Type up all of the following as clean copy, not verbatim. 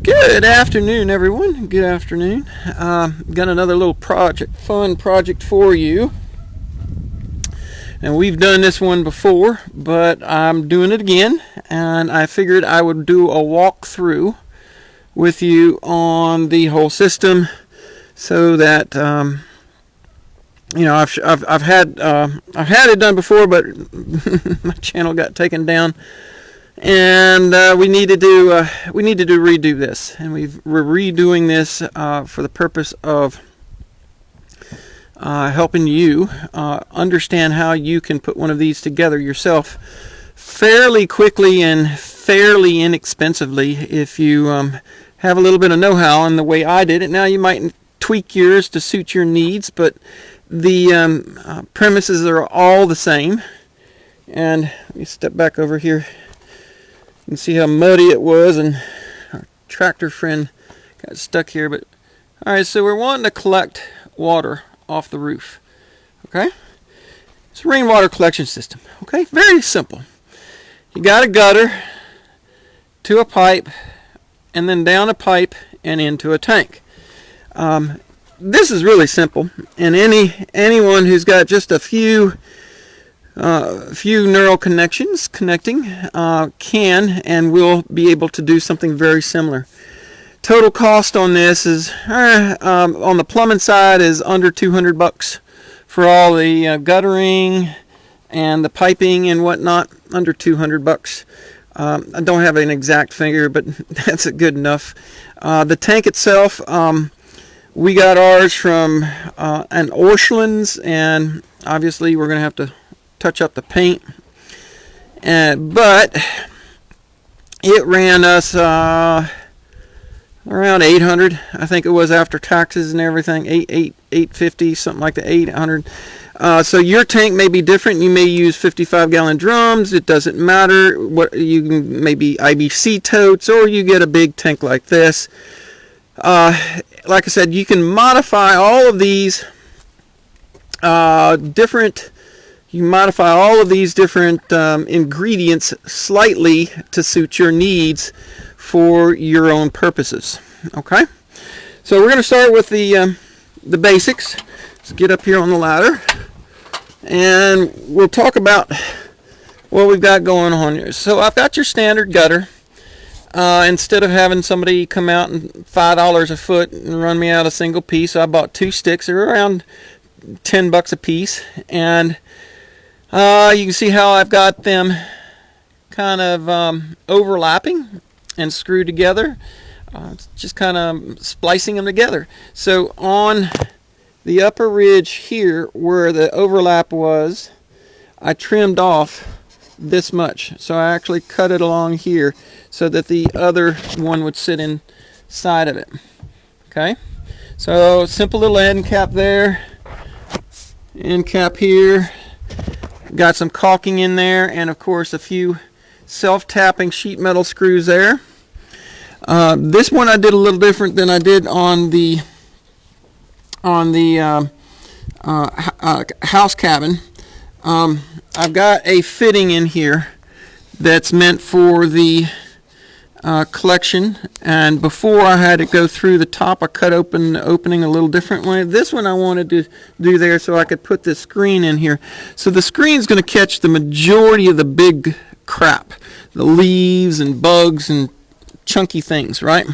Good afternoon, everyone. Good afternoon. Got another little fun project for you. And we've done this one before, but I'm doing it again. And I figured I would do a walkthrough with you on the whole system, so that I've had it done before, but my channel got taken down. And we need to redo this, and we're redoing this for the purpose of helping you understand how you can put one of these together yourself fairly quickly and fairly inexpensively if you have a little bit of know-how in the way I did it. Now you might tweak yours to suit your needs, but the premises are all the same. And let me step back over here. You can see how muddy it was, and our tractor friend got stuck here. But all right, so we're wanting to collect water off the roof. Okay, it's a rainwater collection system. Okay, very simple. You got a gutter to a pipe, and then down a pipe and into a tank. This is really simple, and anyone who's got just a few neural connections connecting can and will be able to do something very similar. Total cost on this is on the plumbing side is under $200 for all the guttering and the piping and whatnot. Under $200. I don't have an exact figure, but that's good enough. The tank itself, we got ours from an Orscheln's, and obviously we're going to have to touch up the paint, but it ran us around $800. I think it was after taxes and everything. $850, something like that. $800. So your tank may be different. You may use 55-gallon drums. It doesn't matter. What you can, maybe IBC totes, or you get a big tank like this. Like I said, you can modify all of these different ingredients slightly to suit your needs for your own purposes. Okay, so we're going to start with the basics. Let's get up here on the ladder, and we'll talk about what we've got going on here. So I've got your standard gutter. Instead of having somebody come out and $5 a foot and run me out a single piece, I bought 2 sticks. They're around $10 a piece, and you can see how I've got them kind of overlapping and screwed together, just kind of splicing them together. So on the upper ridge here where the overlap was, I trimmed off this much. So I actually cut it along here so that the other one would sit inside of it. Okay, so simple little end cap there, end cap here. Got some caulking in there, and of course a few self-tapping sheet metal screws there. This one I did a little different than I did on the house cabin. I've got a fitting in here that's meant for the collection, and before I had to go through the top, I cut open the opening a little different way. This one I wanted to do there so I could put this screen in here. So the screen's going to catch the majority of the big crap, the leaves and bugs and chunky things, right?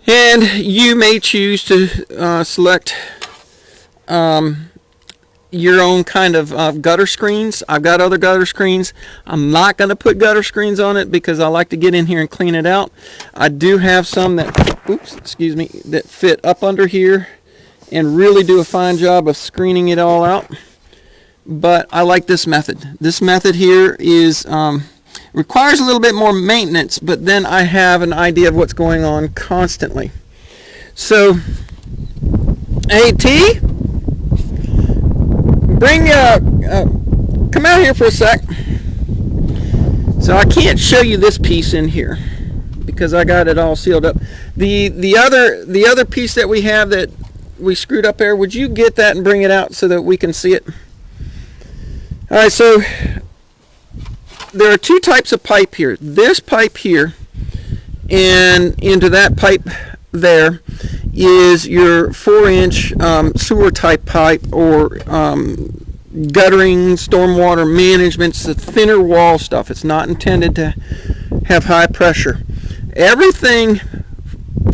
And you may choose to select your own kind of gutter screens. I've got other gutter screens. I'm not going to put gutter screens on it because I like to get in here and clean it out. I do have some that, that fit up under here and really do a fine job of screening it all out. But I like this method. This method here is requires a little bit more maintenance, but then I have an idea of what's going on constantly. So, hey T, come out here for a sec. So I can't show you this piece in here because I got it all sealed up. The other piece that we have that we screwed up there, would you get that and bring it out so that we can see it? All right, so there are two types of pipe here. This pipe here and into that pipe there is your 4-inch sewer type pipe, or guttering, stormwater management. It's the thinner wall stuff. It's not intended to have high pressure. Everything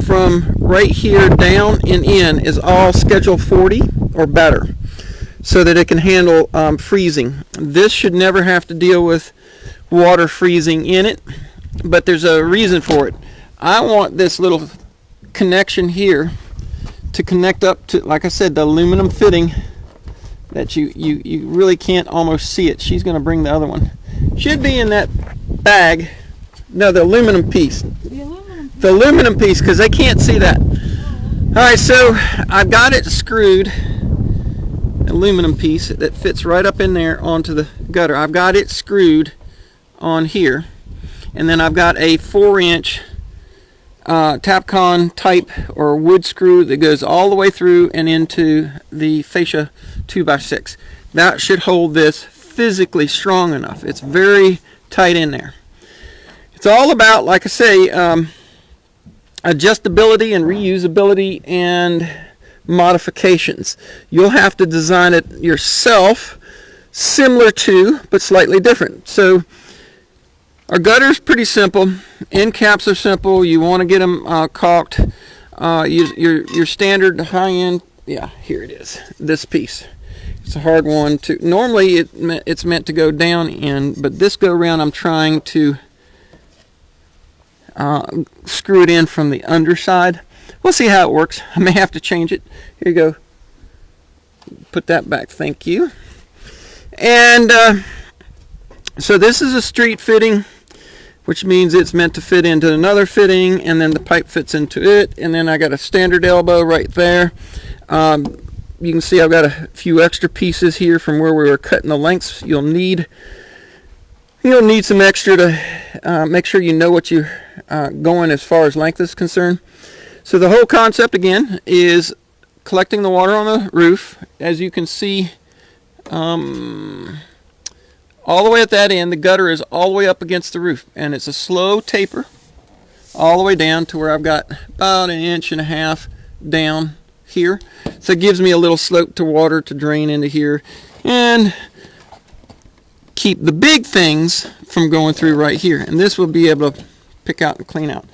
from right here down and in is all Schedule 40 or better, so that it can handle freezing. This should never have to deal with water freezing in it, but there's a reason for it. I want this little connection here to connect up to, like I said, the aluminum fitting that you really can't almost see it. She's going to bring the other one. Should be in that bag. No, the aluminum piece. The aluminum piece, because they can't see that. Alright, so I've got it screwed, aluminum piece that fits right up in there onto the gutter. I've got it screwed on here, and then I've got a 4-inch Tapcon type or wood screw that goes all the way through and into the fascia 2x6. That should hold this physically strong enough. It's very tight in there. It's all about, like I say, adjustability and reusability and modifications. You'll have to design it yourself, similar to but slightly different. So our gutter's pretty simple. End caps are simple. You want to get them caulked. Your standard high end, yeah, here it is. This piece. It's a hard one to. Normally it's meant to go down in, but this go around I'm trying to screw it in from the underside. We'll see how it works. I may have to change it. Here you go. Put that back. Thank you. And so this is a street fitting, which means it's meant to fit into another fitting, and then the pipe fits into it, and then I got a standard elbow right there. You can see I've got a few extra pieces here from where we were cutting the lengths. You'll need some extra to make sure you know what you're going as far as length is concerned. So the whole concept again is collecting the water on the roof. As you can see, all the way at that end, the gutter is all the way up against the roof, and it's a slow taper all the way down to where I've got about 1.5 inches down here. So it gives me a little slope to water to drain into here and keep the big things from going through right here. And this will be able to pick out and clean out.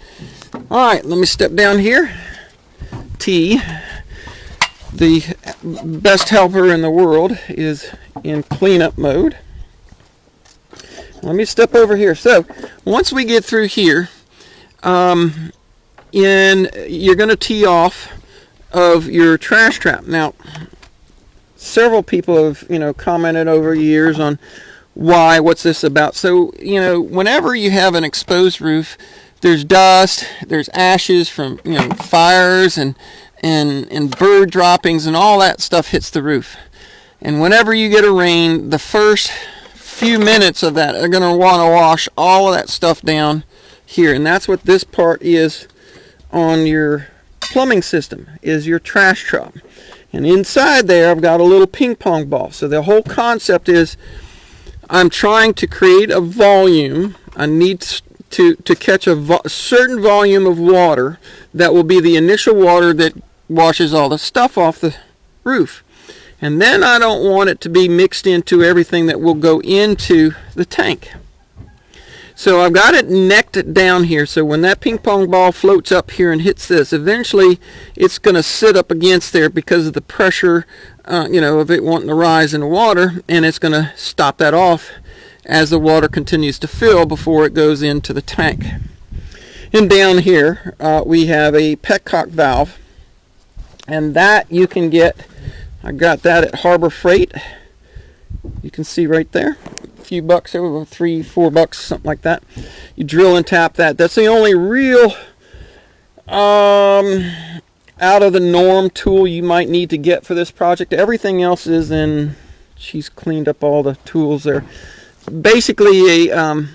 Alright, let me step down here. T, the best helper in the world, is in cleanup mode. Let me step over here. So once we get through here, you're going to tee off of your trash trap. Now, several people have commented over years on what's this about. So whenever you have an exposed roof, there's dust, there's ashes from fires and bird droppings, and all that stuff hits the roof. And whenever you get a rain, the first few minutes of that are going to want to wash all of that stuff down here, and that's what this part is on your plumbing system, is your trash trap. And inside there I've got a little ping pong ball. So the whole concept is I'm trying to create a volume. I need to catch a certain volume of water that will be the initial water that washes all the stuff off the roof. And then I don't want it to be mixed into everything that will go into the tank. So I've got it necked down here, so when that ping pong ball floats up here and hits this, eventually it's going to sit up against there because of the pressure of it wanting to rise in the water, and it's going to stop that off as the water continues to fill before it goes into the tank. And down here we have a petcock valve, and that you can get, I got that at Harbor Freight. You can see right there, a few bucks, over $3-4, something like that. You drill and tap that. That's the only real out of the norm tool you might need to get for this project. Everything else is in, she's cleaned up all the tools there. Basically a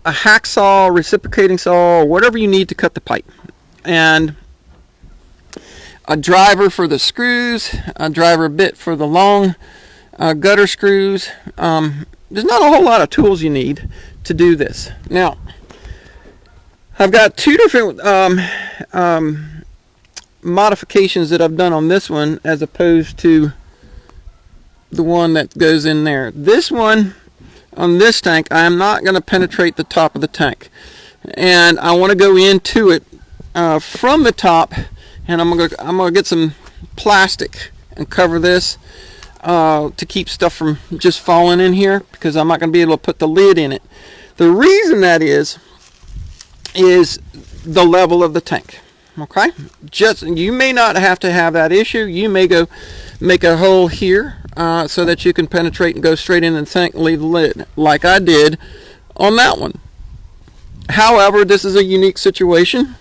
hacksaw, reciprocating saw, or whatever you need to cut the pipe. And a driver for the screws, a driver bit for the long gutter screws. There's not a whole lot of tools you need to do this. Now, I've got two different modifications that I've done on this one as opposed to the one that goes in there. This one on this tank, I am not going to penetrate the top of the tank, and I want to go into it from the top, and I'm gonna get some plastic and cover this to keep stuff from just falling in here, because I'm not going to be able to put the lid in it. The reason that is the level of the tank. Okay, just you may not have to have that issue. You may go make a hole here so that you can penetrate and go straight in the tank and leave the lid, like I did on that one. However, this is a unique situation,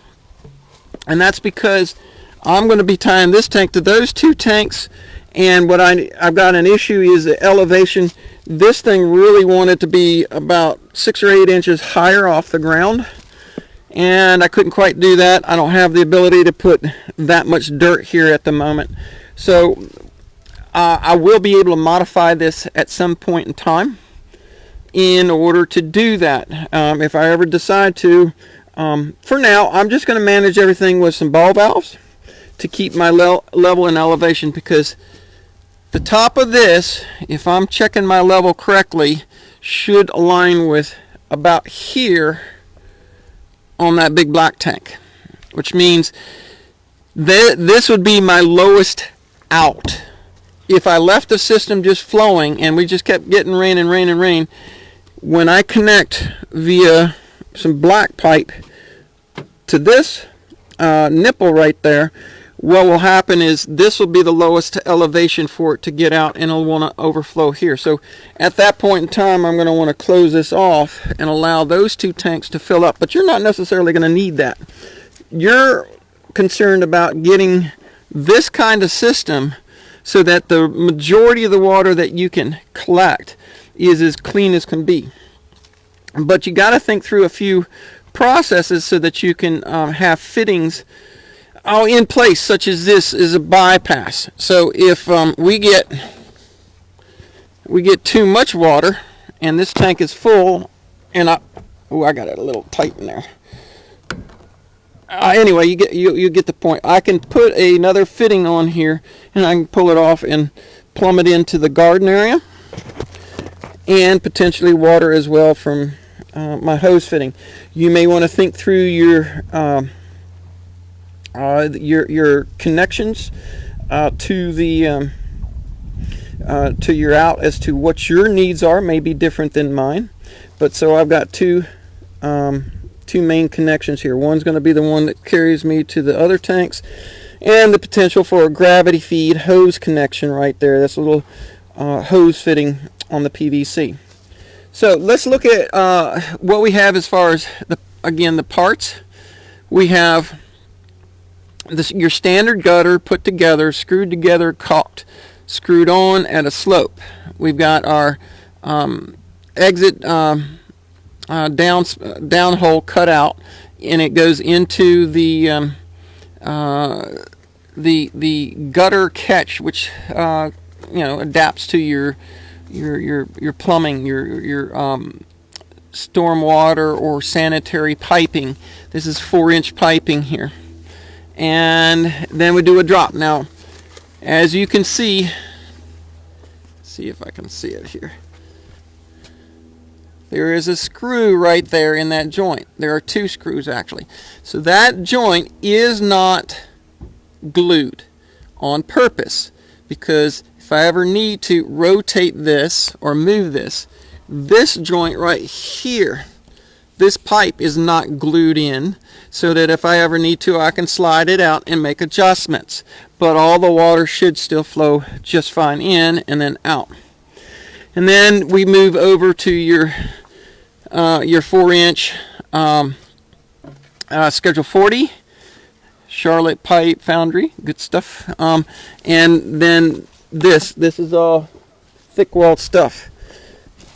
and that's because I'm going to be tying this tank to those two tanks, and what I've got an issue is the elevation. This thing really wanted to be about 6 or 8 inches higher off the ground, and I couldn't quite do that. I don't have the ability to put that much dirt here at the moment, so I will be able to modify this at some point in time in order to do that, if I ever decide to. For now, I'm just going to manage everything with some ball valves to keep my level and elevation, because the top of this, if I'm checking my level correctly, should align with about here on that big black tank, which means this would be my lowest out. If I left the system just flowing and we just kept getting rain and rain and rain, when I connect via some black pipe to this nipple right there, what will happen is this will be the lowest elevation for it to get out, and it'll want to overflow here. So at that point in time, I'm going to want to close this off and allow those two tanks to fill up, but you're not necessarily going to need that. You're concerned about getting this kind of system so that the majority of the water that you can collect is as clean as can be. But you got to think through a few processes so that you can have fittings in place, such as this is a bypass. So if we get too much water and this tank is full, and I got it a little tight in there. Anyway, you get the point. I can put another fitting on here, and I can pull it off and plumb it into the garden area, and potentially water as well from my hose fitting. You may want to think through your connections to the to your out as to what your needs are. May be different than mine, but so I've got two main connections here. One's going to be the one that carries me to the other tanks, and the potential for a gravity feed hose connection right there. That's a little hose fitting on the PVC. So let's look at what we have as far as the parts. We have your standard gutter put together, screwed together, caulked, screwed on at a slope. We've got our exit down hole cut out, and it goes into the gutter catch, which adapts to your plumbing, your storm water or sanitary piping. This is 4-inch piping here. And then we do a drop. Now, as you can see if I can see it here, there is a screw right there in that joint. There are 2 screws actually. So that joint is not glued on purpose, because if I ever need to rotate this or move this joint right here, this pipe is not glued in, so that if I ever need to, I can slide it out and make adjustments. But all the water should still flow just fine in and then out. And then we move over to your 4-inch Schedule 40 Charlotte Pipe Foundry, good stuff. And then this is all thick walled stuff.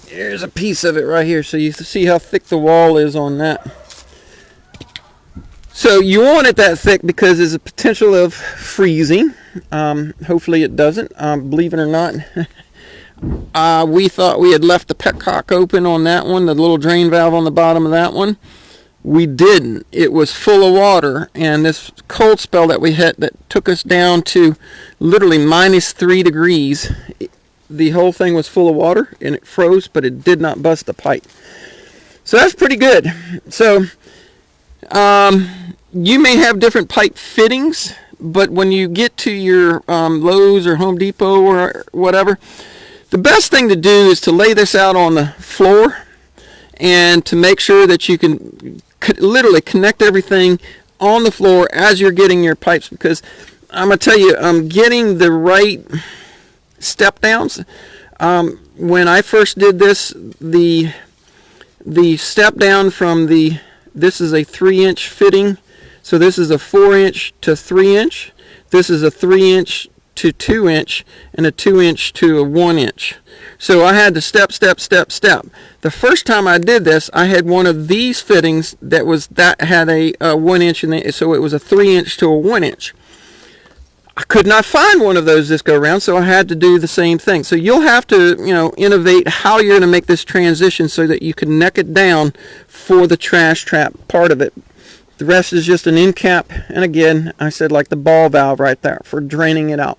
Here's a piece of it right here, so you see how thick the wall is on that. So you want it that thick because there's a potential of freezing. Hopefully it doesn't. Believe it or not, we thought we had left the petcock open on that one, the little drain valve on the bottom of that one. we didn't. It was full of water, and this cold spell that we had that took us down to literally -3 degrees, the whole thing was full of water, and it froze, but it did not bust the pipe. So that's pretty good. So you may have different pipe fittings, but when you get to your Lowe's or Home Depot or whatever, the best thing to do is to lay this out on the floor and to make sure that you can literally connect everything on the floor as you're getting your pipes, because I'm going to tell you, getting the right step downs, when I first did this, the step down from this is a 3-inch fitting, so this is a 4-inch to 3-inch, this is a 3-inch to 2-inch, and a 2-inch to a 1-inch. So I had to step. The first time I did this, I had one of these fittings that had a 1-inch in it, so it was a 3-inch to a 1-inch. I could not find one of those this go around, so I had to do the same thing. So you'll have to, innovate how you're going to make this transition so that you can neck it down for the trash trap part of it. The rest is just an end cap, and again, I said like the ball valve right there for draining it out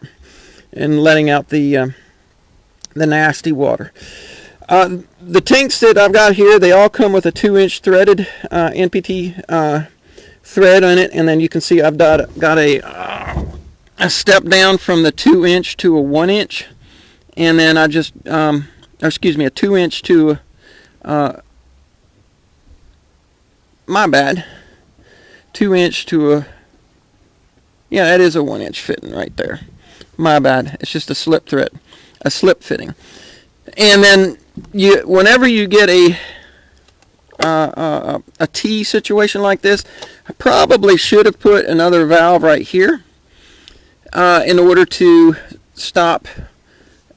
and letting out the nasty water. The tanks that I've got here, they all come with a 2-inch threaded NPT thread on it, and then you can see I've got a step down from the 2-inch to a 1-inch, and then I just, a 2-inch to, my bad, 2-inch to a, yeah, that is a 1-inch fitting right there. My bad, it's just a slip fitting. And then whenever you get a T situation like this, I probably should have put another valve right here in order to stop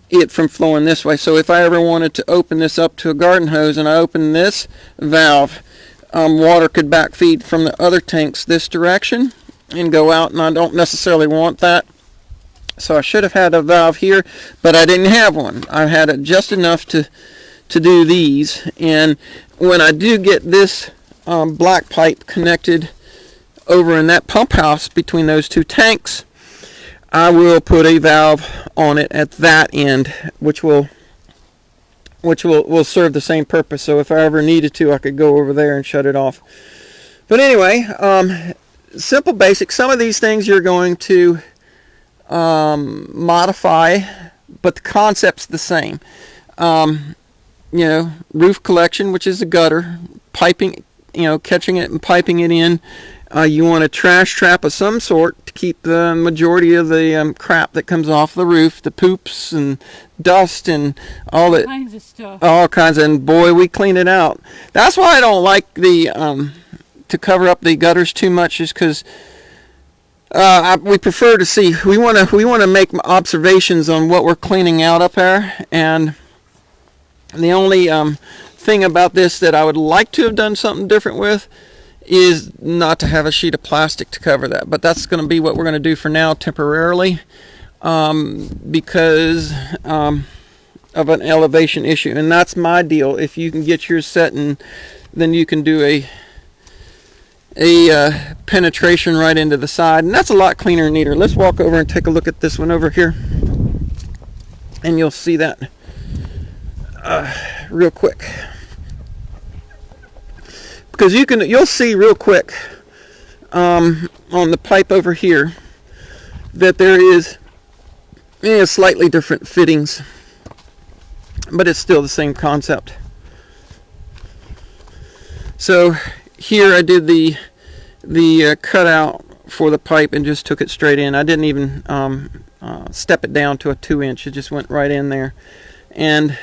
it from flowing this way. So if I ever wanted to open this up to a garden hose and I open this valve, water could backfeed from the other tanks this direction and go out, and I don't necessarily want that. So I should have had a valve here, but I didn't have one. I had it just enough to do these. And when I do get this black pipe connected over in that pump house between those two tanks, I will put a valve on it at that end, which will serve the same purpose. So if I ever needed to, I could go over there and shut it off. But anyway, simple basics. Some of these things you're going to modify, but the concept's the same. Roof collection, which is a gutter, piping, catching it and piping it in. You want a trash trap of some sort to keep the majority of the crap that comes off the roof, the poops and dust and all that kinds of stuff. All kinds, and boy, we clean it out. That's why I don't like the to cover up the gutters too much, is because we prefer to see. We want to make observations on what we're cleaning out up there, and the only thing about this that I would like to have done something different with is not to have a sheet of plastic to cover that. But that's going to be what we're going to do for now temporarily, because of an elevation issue. And that's my deal. If you can get yours set, and then you can do a penetration right into the side, and that's a lot cleaner and neater. Let's walk over and take a look at this one over here, and you'll see that real quick. Because you'll see real quick on the pipe over here that there is slightly different fittings, but it's still the same concept. So here I did the cutout for the pipe and just took it straight in. I didn't even step it down to a 2-inch. It just went right in there. And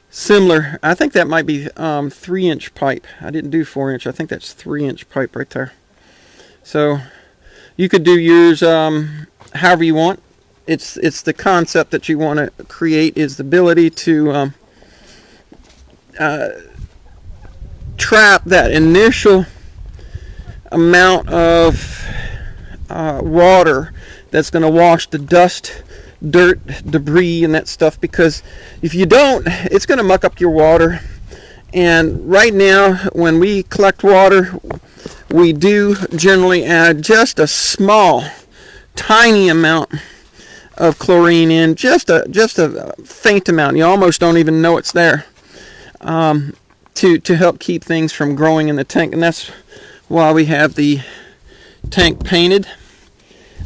similar, I think that might be 3-inch pipe. I didn't do 4-inch. I think that's 3-inch pipe right there. So you could do yours however you want. It's the concept that you want to create, is the ability to trap that initial amount of water that's going to wash the dust, dirt, debris, and that stuff, because if you don't, it's going to muck up your water, And right now, when we collect water, we do generally add just a small, tiny amount of chlorine in, just a faint amount. You almost don't even know it's there, to help keep things from growing in the tank. And that's why we have the tank painted.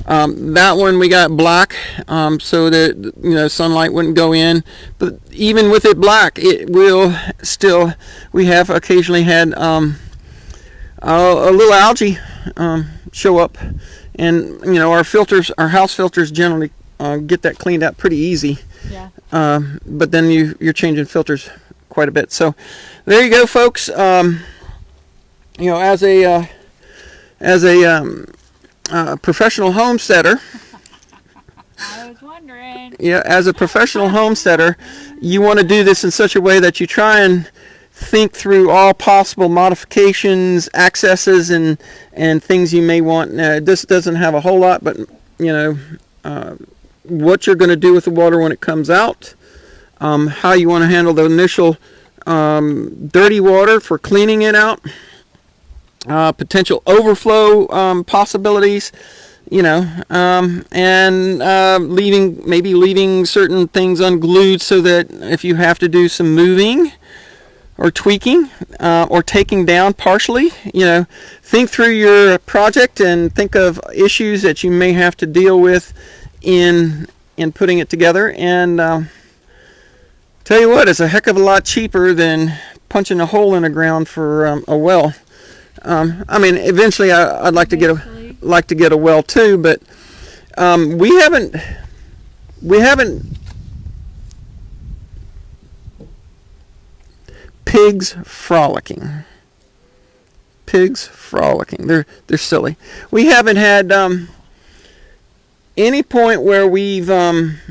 That one we got black, so that sunlight wouldn't go in. But even with it black, it will still. We have occasionally had a little algae show up, and our filters, our house filters, generally get that cleaned out pretty easy. Yeah. But then you're changing filters quite a bit. So there you go, folks. As a professional homesteader. I was wondering. Yeah, as a professional homesteader, you want to do this in such a way that you try and think through all possible modifications, accesses, and things you may want. This doesn't have a whole lot, but what you're going to do with the water when it comes out, how you want to handle the initial dirty water for cleaning it out, potential overflow possibilities, and leaving certain things unglued so that if you have to do some moving or tweaking or taking down partially, think through your project and think of issues that you may have to deal with in putting it together. And tell you what, it's a heck of a lot cheaper than punching a hole in the ground for a well. Eventually I'd like to get a well too, but we haven't pigs frolicking. They're silly. We haven't had any point where we've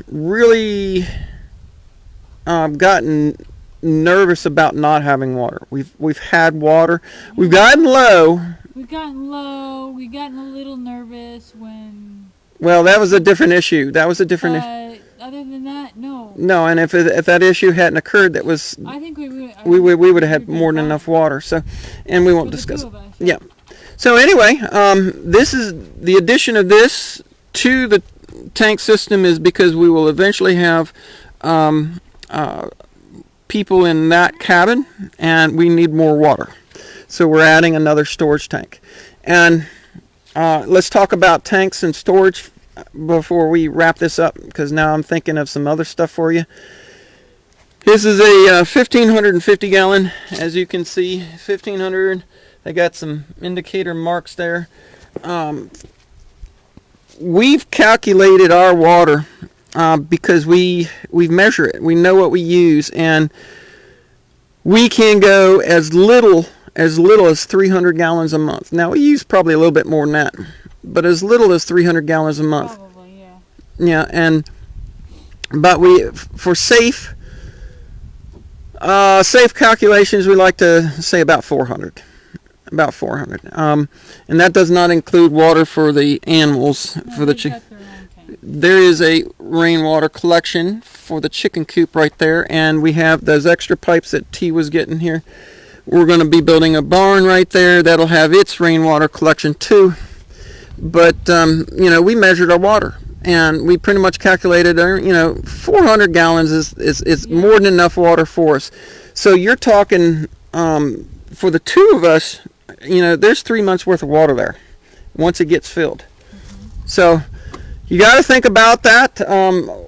really gotten nervous about not having water. We've had water. We've gotten low. We've gotten a little nervous when. Well, that was a different issue. Other than that, no. No, and if that issue hadn't occurred, that was. I think we would have had more than enough water. So, and we won't discuss it. Yeah. So anyway, this is the addition of this to the tank system is because we will eventually have people in that cabin, and we need more water. So we're adding another storage tank. And let's talk about tanks and storage before we wrap this up, because now I'm thinking of some other stuff for you. This is a 1,550 gallon, as you can see, 1,500. They got some indicator marks there. We've calculated our water because we measure it. We know what we use, and we can go as little as 300 gallons a month. Now, we use probably a little bit more than that, but as little as 300 gallons a month. Probably, yeah. Yeah, but for safe calculations, we like to say about 400. About 400. And that does not include water for the animals, for the chicken. There is a rainwater collection for the chicken coop right there, and we have those extra pipes that T was getting here. We're going to be building a barn right there that'll have its rainwater collection too. But we measured our water, and we pretty much calculated 400 gallons is more than enough water for us. So you're talking for the two of us, there's 3 months worth of water there once it gets filled. Mm-hmm. So you got to think about that.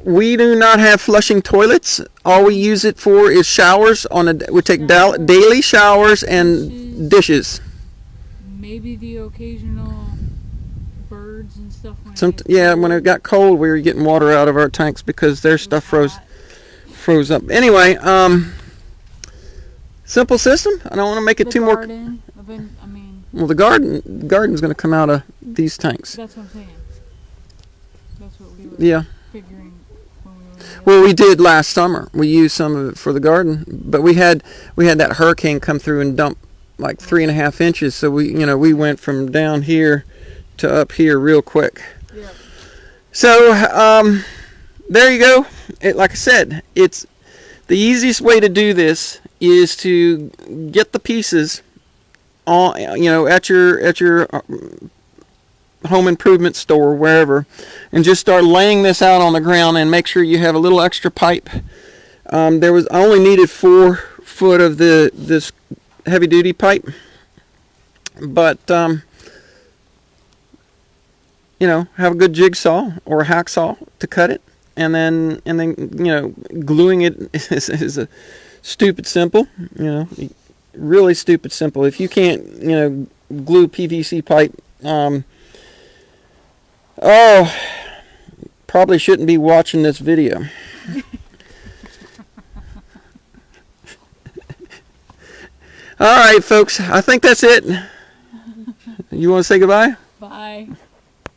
We do not have flushing toilets. All we use it for is showers. We take daily showers and dishes. Maybe the occasional birds and stuff. When it got cold, we were getting water out of our tanks because their stuff froze up. Anyway, simple system. I don't want to make it too more. Well, the garden's going to come out of these tanks. That's what I'm saying. That's what we were figuring when we were. Well, we did last summer. We used some of it for the garden, but we had that hurricane come through and dump like 3.5 inches. So we went from down here to up here real quick. Yeah. So there you go. Like I said, it's the easiest way to do this is to get the pieces on, at your home improvement store, wherever, and just start laying this out on the ground, and make sure you have a little extra pipe. I only needed 4 foot of this heavy duty pipe, but have a good jigsaw or a hacksaw to cut it, and then gluing it is a stupid simple, really stupid simple. If you can't glue PVC pipe, probably shouldn't be watching this video. All right, folks, I think that's it. You want to say goodbye?